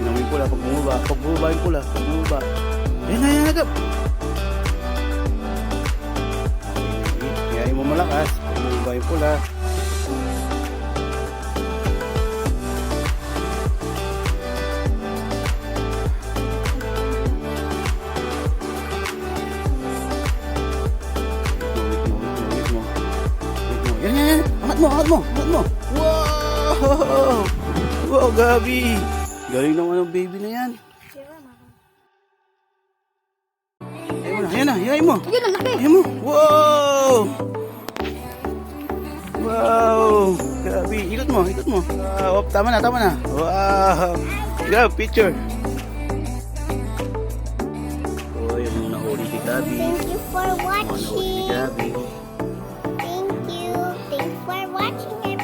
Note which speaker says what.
Speaker 1: Sinamoy pula, pag bumaba yung pula, pag bumaba. Ayan, ayan, agap. Kaya mo malakas, pag bumaba yung pula. Yan, yan, yan. Angat mo, angat mo, angat mo. Wow! Wow, Gabi. Galing naman ng baby na yan. Ayan na, ayan mo.
Speaker 2: Yun ang laki.
Speaker 1: Ayan mo. Wow! Wow! Gabi, ikot mo, ikot mo. Wow, tama na, tama na. Wow! Gabi, picture. Oh, yung nahuli ni Gabi.
Speaker 2: Thank you for
Speaker 1: Nahuli ni
Speaker 2: watching.
Speaker 1: Gabi.
Speaker 2: Thank you. Thanks for watching, everyone.